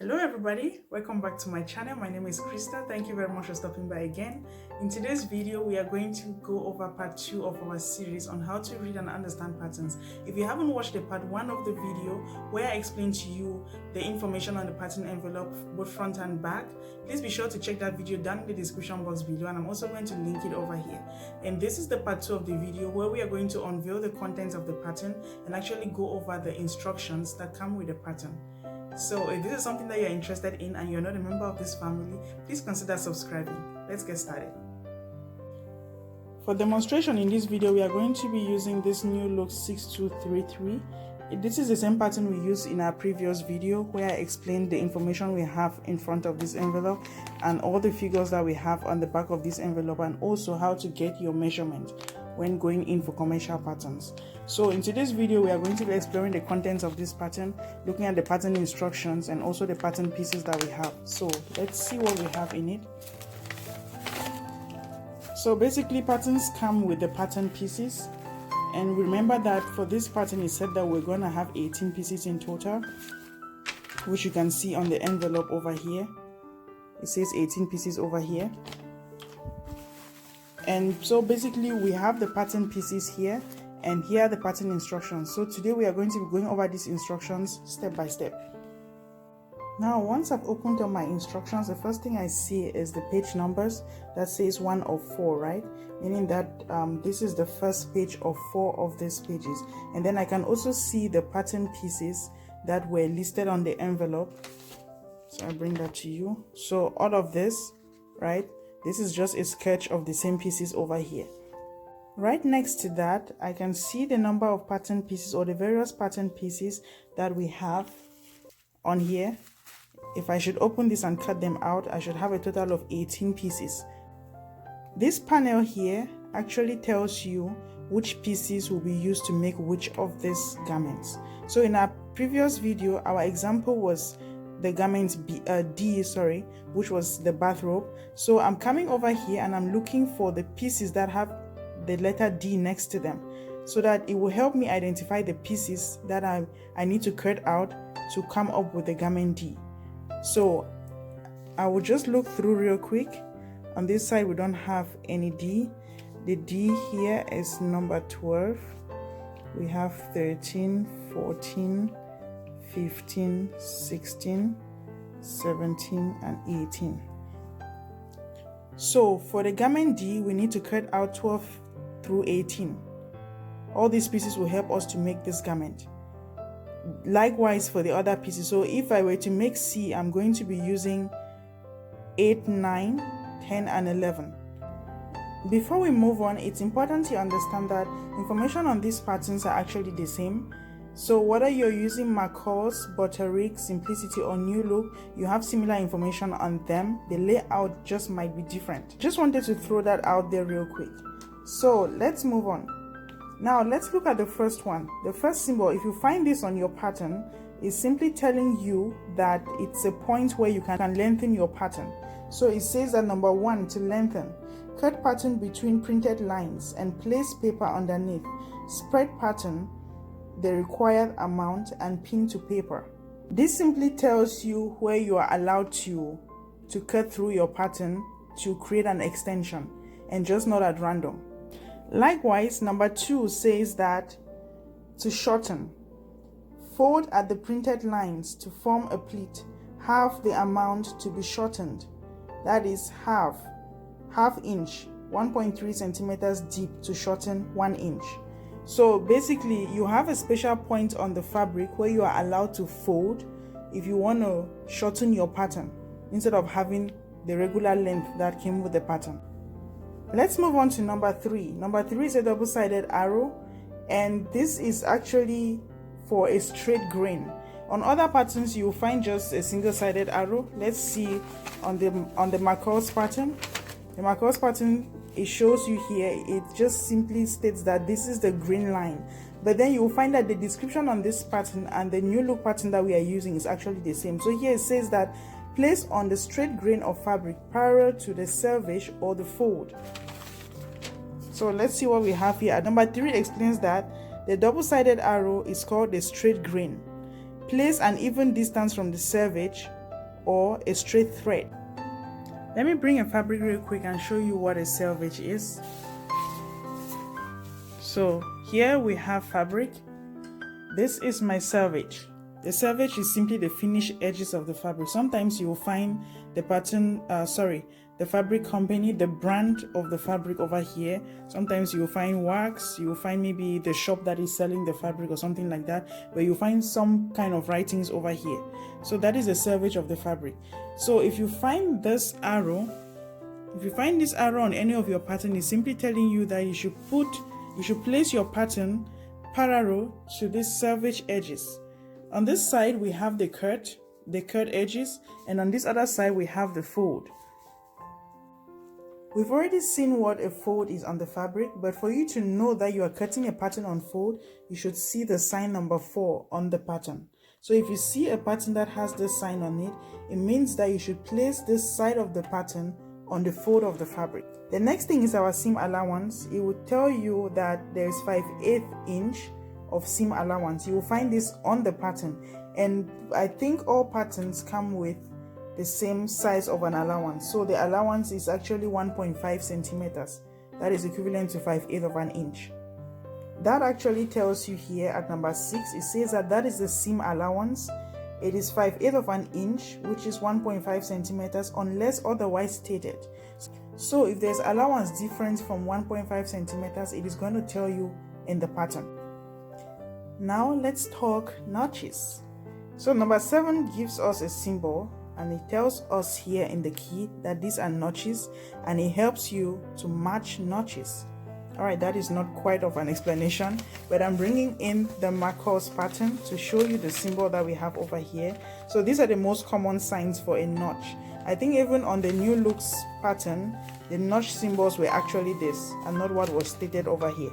Hello everybody, welcome back to my channel. My name is Krista. Thank you very much for stopping by again. In today's video, we are going to go over part 2 of our series on how to read and understand patterns. If you haven't watched the part 1 of the video where I explained to you the information on the pattern envelope, both front and back, please be sure to check that video down in the description box below, and I'm also going to link it over here. And this is the part 2 of the video where we are going to unveil the contents of the pattern and actually go over the instructions that come with the pattern. So if this is something that you're interested in and you're not a member of this family, please consider subscribing. Let's get started. For demonstration in this video, we are going to be using this New Look 6233. This is the same pattern we used in our previous video where I explained the information we have in front of this envelope and all the figures that we have on the back of this envelope, and also how to get your measurement when going in for commercial patterns. So in today's video, we are going to be exploring the contents of this pattern, looking at the pattern instructions and also the pattern pieces that we have. So let's see what we have in it. So basically, patterns come with the pattern pieces, and remember that for this pattern it said that we're going to have 18 pieces in total, which you can see on the envelope over here. It says 18 pieces over here. And so basically we have the pattern pieces here, and here are the pattern instructions. So today we are going to be going over these instructions step by step. Now once I've opened up my instructions, the first thing I see is the page numbers that says 1 of 4, right? Meaning that this is the first page of 4 of these pages. And then I can also see the pattern pieces that were listed on the envelope. So I bring that to you. So all of this, right? This is just a sketch of the same pieces over here. Right next to that, I can see the number of pattern pieces or the various pattern pieces that we have on here. If I should open this and cut them out, I should have a total of 18 pieces. This panel here actually tells you which pieces will be used to make which of these garments. So in our previous video, our example was the garment D, which was the bathrobe. So I'm coming over here and I'm looking for the pieces that have the letter D next to them, so that it will help me identify the pieces that I need to cut out to come up with the garment D. So I will just look through real quick. On this side we don't have any D. The D here is number 12. We have 13, 14, 15, 16, 17 and 18. So for the garment D, we need to cut out 12 through 18. All these pieces will help us to make this garment. Likewise for the other pieces. So if I were to make C, I'm going to be using 8, 9, 10 and 11. Before we move on, it's important to understand that information on these patterns are actually the same. So whether you're using McCall's, Butterick, Simplicity or New Look, you have similar information on them. The layout just might be different. Just wanted to throw that out there real quick. So let's move on. Now let's look at the first one. The first symbol, if you find this on your pattern, is simply telling you that it's a point where you can lengthen your pattern. So it says that number 1, to lengthen. Cut pattern between printed lines and place paper underneath. Spread pattern the required amount and pin to paper. This simply tells you where you are allowed to cut through your pattern to create an extension, and just not at random. Likewise, number 2 says that to shorten. Fold at the printed lines to form a pleat. Half the amount to be shortened. That is half inch, 1.3 centimeters deep to shorten 1 inch. So basically you have a special point on the fabric where you are allowed to fold if you want to shorten your pattern instead of having the regular length that came with the pattern. Let's move on to number 3. Number 3 is a double-sided arrow, and this is actually for a straight grain. On other patterns you will find just a single-sided arrow. Let's see on the McCall's pattern. The McCall's pattern, it shows you here, it just simply states that this is the green line, but then you will find that the description on this pattern and the New Look pattern that we are using is actually the same. So here it says that place on the straight grain of fabric parallel to the selvage or the fold. So let's see what we have here. Number 3 explains that the double-sided arrow is called the straight grain. Place an even distance from the selvage or a straight thread. Let me bring a fabric real quick and show you what a selvage is. So here we have fabric. This is my selvage. The selvage is simply the finished edges of the fabric. Sometimes you will find the pattern, the fabric company, the brand of the fabric over here. Sometimes you will find wax, you will find maybe the shop that is selling the fabric or something like that, where you find some kind of writings over here. So that is the selvage of the fabric. So if you find this arrow, on any of your pattern, it's simply telling you that you should place your pattern parallel to these selvage edges. On this side we have the cut edges, and on this other side we have the fold. We've already seen what a fold is on the fabric, but for you to know that you are cutting a pattern on fold, you should see the sign number 4 on the pattern. So if you see a pattern that has this sign on it, it means that you should place this side of the pattern on the fold of the fabric. The next thing is our seam allowance. It will tell you that there is 5/8 inch of seam allowance. You will find this on the pattern, and I think all patterns come with the same size of an allowance. So the allowance is actually 1.5 centimeters. That is equivalent to 5/8 of an inch. That actually tells you here at number 6, it says that is the seam allowance. It is 5/8 of an inch, which is 1.5 centimeters, unless otherwise stated. So if there's allowance different from 1.5 centimeters, it is going to tell you in the pattern. Now let's talk notches. So number 7 gives us a symbol, and it tells us here in the key that these are notches, and it helps you to match notches. Alright, that is not quite of an explanation, but I'm bringing in the Marcos pattern to show you the symbol that we have over here. So these are the most common signs for a notch. I think even on the New Looks pattern, the notch symbols were actually this and not what was stated over here.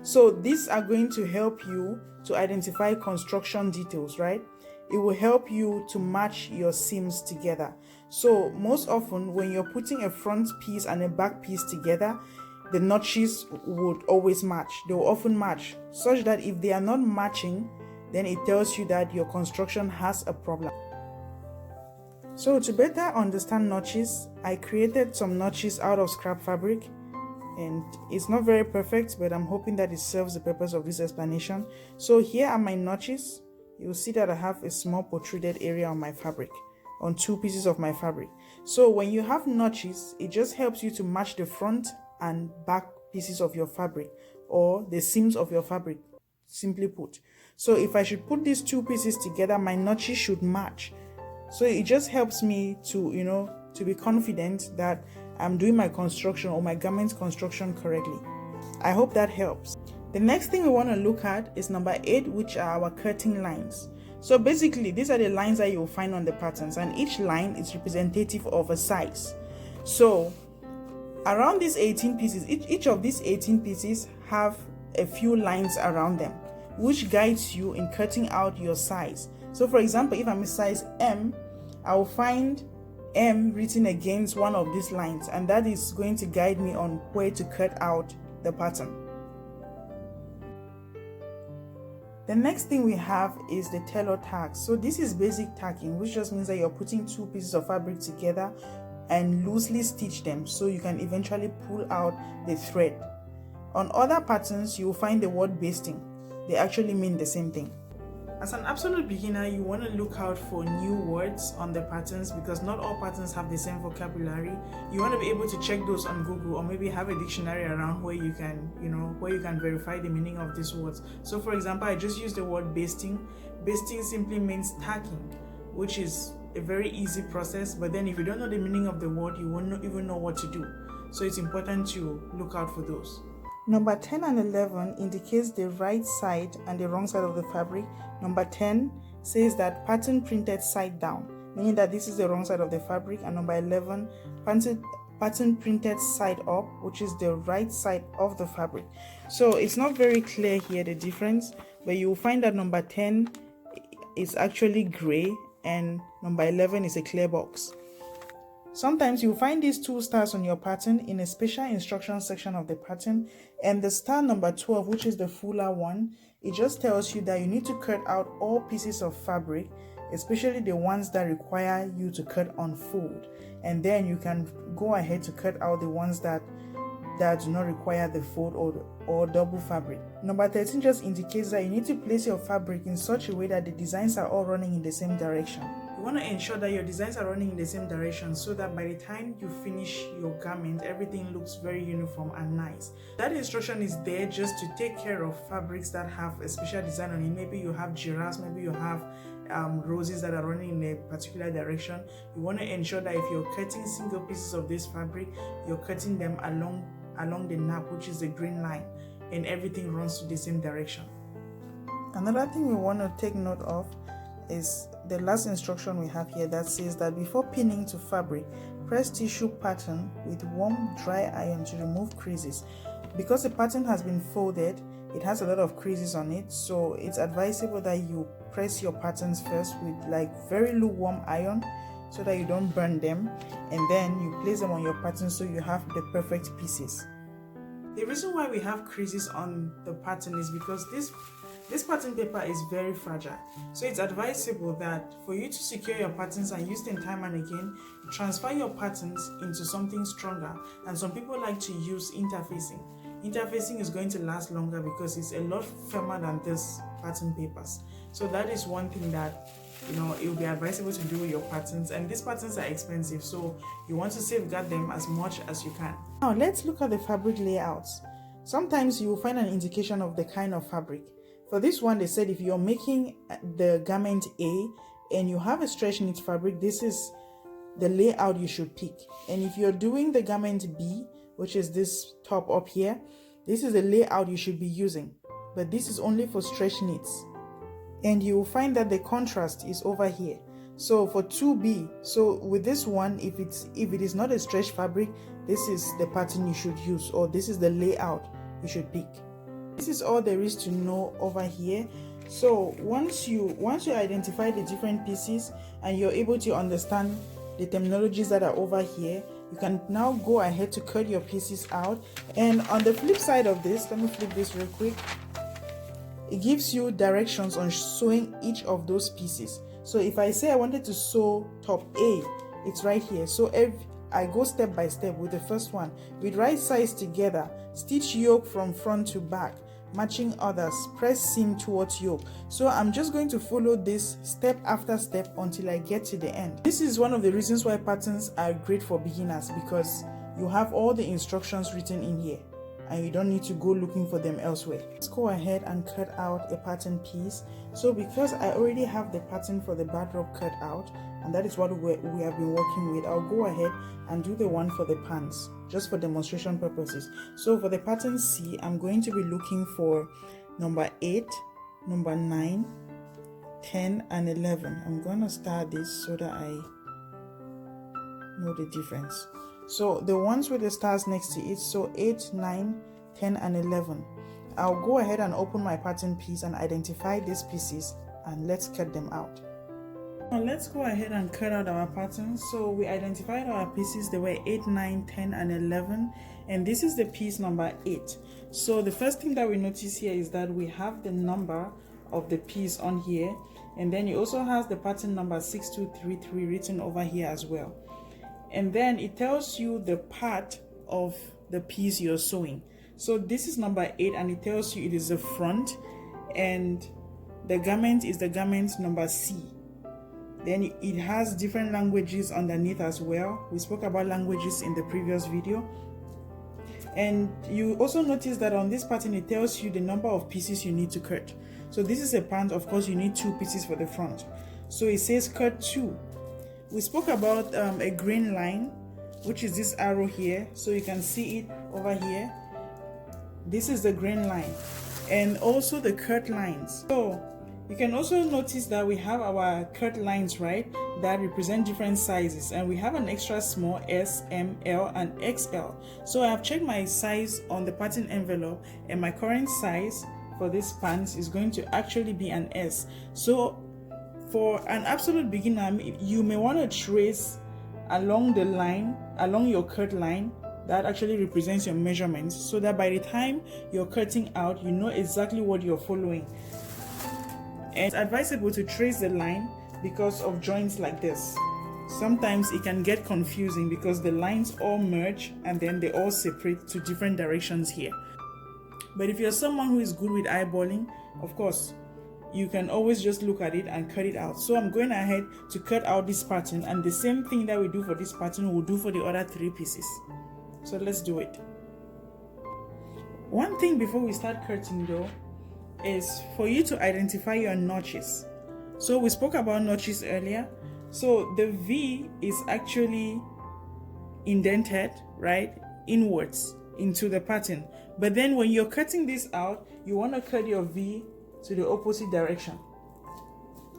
So these are going to help you to identify construction details, right? It will help you to match your seams together. So most often when you're putting a front piece and a back piece together, the notches would always match. They will often match, such that if they are not matching, then it tells you that your construction has a problem. So to better understand notches, I created some notches out of scrap fabric, and it's not very perfect, but I'm hoping that it serves the purpose of this explanation. So here are my notches. You'll see that I have a small protruded area on my fabric, on 2 pieces of my fabric. So when you have notches, it just helps you to match the front and back pieces of your fabric, or the seams of your fabric, simply put. So if I should put these 2 pieces together, my notches should match. So it just helps me to, to be confident that I'm doing my construction or my garment construction correctly. I hope that helps. The next thing we want to look at is number 8, which are our cutting lines. So basically, these are the lines that you'll find on the patterns, and each line is representative of a size. So around these 18 pieces, each of these 18 pieces have a few lines around them, which guides you in cutting out your size. So for example, if I'm a size M, I will find M written against one of these lines, and that is going to guide me on where to cut out the pattern. The next thing we have is the tailor tag. So this is basic tagging, which just means that you're putting 2 pieces of fabric together and loosely stitch them so you can eventually pull out the thread. On other patterns, you will find the word basting. They actually mean the same thing. As an absolute beginner, you want to look out for new words on the patterns, because not all patterns have the same vocabulary. You want to be able to check those on Google, or maybe have a dictionary around where you can, verify the meaning of these words. So for example, I just used the word basting. Basting simply means tacking, which is a very easy process, but then if you don't know the meaning of the word, you won't even know what to do. So it's important to look out for those. Number 10 and 11 indicates the right side and the wrong side of the fabric. Number 10 says that pattern printed side down, meaning that this is the wrong side of the fabric. And number 11, pattern printed side up, which is the right side of the fabric. So it's not very clear here, the difference, but you will find that number 10 is actually gray and number 11 is a clear box. Sometimes you'll find these 2 stars on your pattern in a special instruction section of the pattern, and the star number 12, which is the fuller one, it just tells you that you need to cut out all pieces of fabric especially the ones that require you to cut on fold, and then you can go ahead to cut out the ones that do not require the fold or double fabric. Number 13 just indicates that you need to place your fabric in such a way that the designs are all running in the same direction. You want to ensure that your designs are running in the same direction so that by the time you finish your garment, everything looks very uniform and nice. That instruction is there just to take care of fabrics that have a special design on it. Maybe you have giraffes, maybe you have roses that are running in a particular direction. You want to ensure that if you're cutting single pieces of this fabric, you're cutting them along the nap, which is the green line, and everything runs to the same direction. Another thing we want to take note of is the last instruction we have here that says that before pinning to fabric, press tissue pattern with warm dry iron to remove creases. Because the pattern has been folded, it has a lot of creases on it, so it's advisable that you press your patterns first with like very lukewarm iron so that you don't burn them, and then you place them on your pattern so you have the perfect pieces. The reason why we have creases on the pattern is because this pattern paper is very fragile, so it's advisable that for you to secure your patterns and use them time and again, you transfer your patterns into something stronger. And some people like to use interfacing. Interfacing is going to last longer because it's a lot firmer than this pattern papers. So that is one thing that it will be advisable to do with your patterns, and these patterns are expensive, so you want to safeguard them as much as you can. Now let's look at the fabric layouts. Sometimes you will find an indication of the kind of fabric. For this one, they said if you're making the garment A and you have a stretch knit fabric, this is the layout you should pick. And if you're doing the garment B, which is this top up here, this is the layout you should be using, but this is only for stretch knits. And you will find that the contrast is over here. So for 2B, so with this one, if it is not a stretch fabric, this is the pattern you should use, or this is the layout you should pick. This is all there is to know over here. So once you identify the different pieces and you're able to understand the terminologies that are over here, you can now go ahead to cut your pieces out. And on the flip side of this, let me flip this real quick. It gives you directions on sewing each of those pieces. So if I say I wanted to sew top A, it's right here. So if I go step by step with the first one, with right sides together, stitch yoke from front to back, matching others, press seam towards yoke. So I'm just going to follow this step after step until I get to the end. This is one of the reasons why patterns are great for beginners, because you have all the instructions written in here and you don't need to go looking for them elsewhere. Let's go ahead and cut out a pattern piece. So because I already have the pattern for the backdrop cut out, and that is what we have been working with, I'll go ahead and do the one for the pants just for demonstration purposes. So for the pattern C, I'm going to be looking for number 8, number 9, 10 and 11. I'm going to start this so that I know the difference. So the ones with the stars next to it, so 8, 9, 10 and 11. I'll go ahead and open my pattern piece and identify these pieces, and let's cut them out. Now let's go ahead and cut out our patterns. So we identified our pieces. They were 8, 9, 10 and 11, and this is the piece number 8. So the first thing that we notice here is that we have the number of the piece on here, and then it also has the pattern number 6233 written over here as well. And then it tells you the part of the piece you're sewing. So this is number 8, and it tells you it is the front, and the garment is the garment number C. Then it has different languages underneath as well. We spoke about languages in the previous video. And you also notice that on this pattern it tells you the number of pieces you need to cut. So this is a pant, of course you need 2 pieces for the front. So it says cut 2. We spoke about a green line, which is this arrow here, so you can see it over here. This is the green line, and also the cut lines. So you can also notice that we have our cut lines, right, that represent different sizes, and we have an extra small, S, M, L and XL. So I have checked my size on the pattern envelope, and my current size for this pants is going to actually be an S. So for an absolute beginner, you may want to trace along the line, along your cut line that actually represents your measurements, so that by the time you're cutting out, you know exactly what you're following. And it's advisable to trace the line because of joints like this. Sometimes it can get confusing because the lines all merge and then they all separate to different directions here. But if you're someone who is good with eyeballing, of course, you can always just look at it and cut it out. So I'm going ahead to cut out this pattern, and the same thing that we do for this pattern we'll do for the other 3 pieces. So let's do it. One thing before we start cutting though is for you to identify your notches. So we spoke about notches earlier. So the V is actually indented, right, inwards into the pattern. But then when you're cutting this out, you want to cut your V to the opposite direction,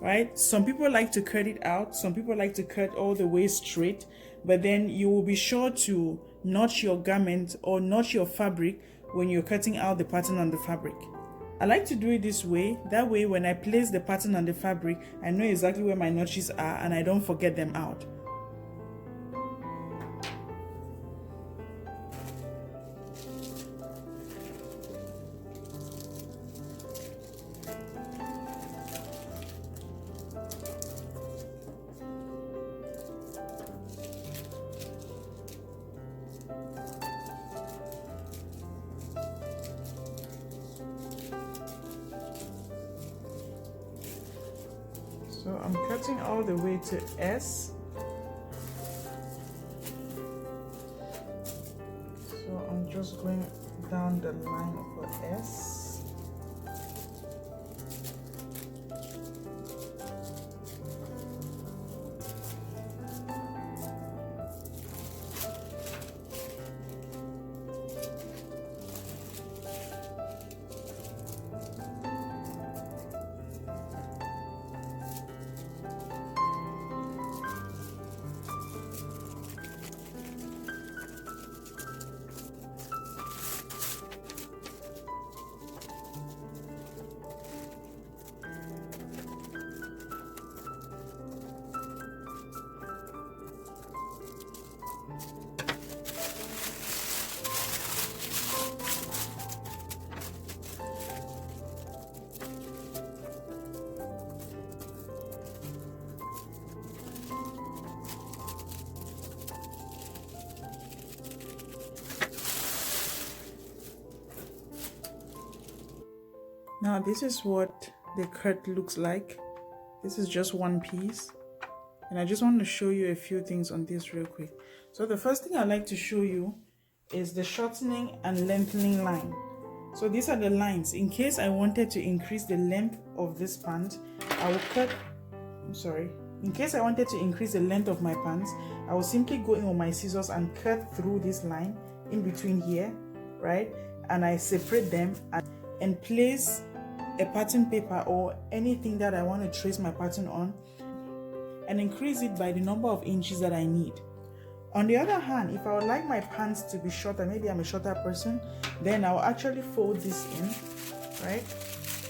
right? Some people like to cut it out. Some people like to cut all the way straight. But then you will be sure to notch your garment or notch your fabric when you're cutting out the pattern on the fabric. I like to do it this way. That way, when I place the pattern on the fabric, I know exactly where my notches are and I don't forget them out. So I'm cutting all the way to S. So I'm just going down the line for S. Now this is what the cut looks like. This is just one piece, and I just want to show you a few things on this real quick. So the first thing I'd like to show you is the shortening and lengthening line. So these are the lines. In case I wanted to increase the length of this pant, I will cut, in case I wanted to increase the length of my pants, I will simply go in with my scissors and cut through this line in between here, right? And I separate them and place a pattern paper or anything that I want to trace my pattern on and increase it by the number of inches that I need. On the other hand, if I would like my pants to be shorter, maybe I'm a shorter person, then I'll actually fold this in,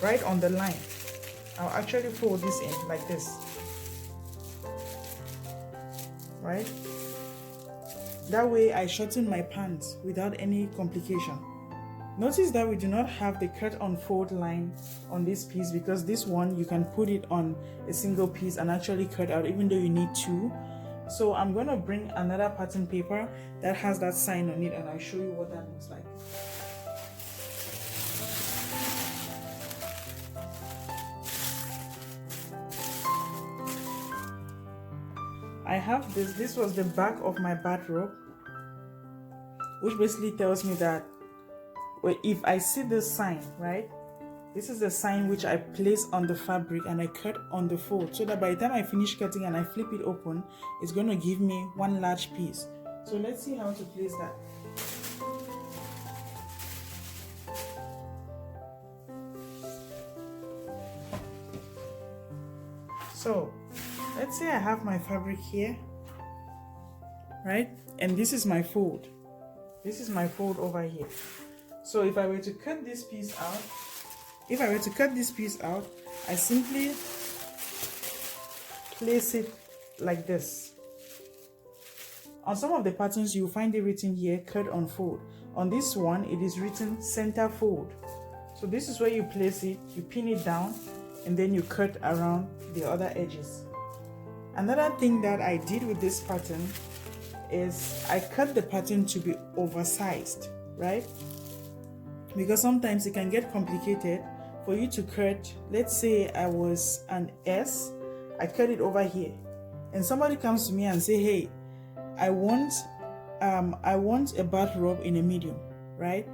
right on the line. I'll actually fold this in like this, right? That way I shorten my pants without any complication. Notice that we do not have the cut on fold line on this piece, because this one you can put it on a single piece and actually cut out even though you need 2. So I'm going to bring another pattern paper that has that sign on it and I'll show you what that looks like. I have this was the back of my bathrobe, which basically tells me that if I see this sign, right, this is the sign which I place on the fabric and I cut on the fold, so that by the time I finish cutting and I flip it open, it's going to give me one large piece. So let's see how to place that. So let's say I have my fabric here, right, and this is my fold. This is my fold over here. So if I were to cut this piece out, I simply place it like this. On some of the patterns, you'll find it written here, cut on fold. On this one, it is written center fold. So this is where you place it, you pin it down, and then you cut around the other edges. Another thing that I did with this pattern is I cut the pattern to be oversized, right? Because sometimes it can get complicated for you to cut. Let's say I was an S, I cut it over here, and somebody comes to me and say, hey, I want a bathrobe in a medium, right?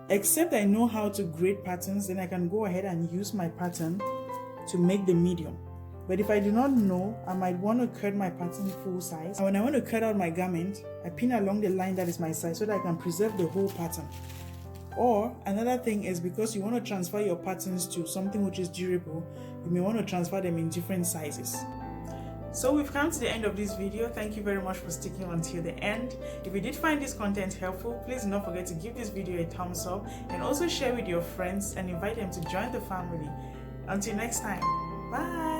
Except I know how to grade patterns, then I can go ahead and use my pattern to make the medium. But if I do not know, I might want to cut my pattern full size. And when I want to cut out my garment, I pin along the line that is my size so that I can preserve the whole pattern. Or another thing is, because you want to transfer your patterns to something which is durable, you may want to transfer them in different sizes. So we've come to the end of this video. Thank you very much for sticking until the end. If you did find this content helpful, please do not forget to give this video a thumbs up and also share with your friends and invite them to join the family. Until next time, bye.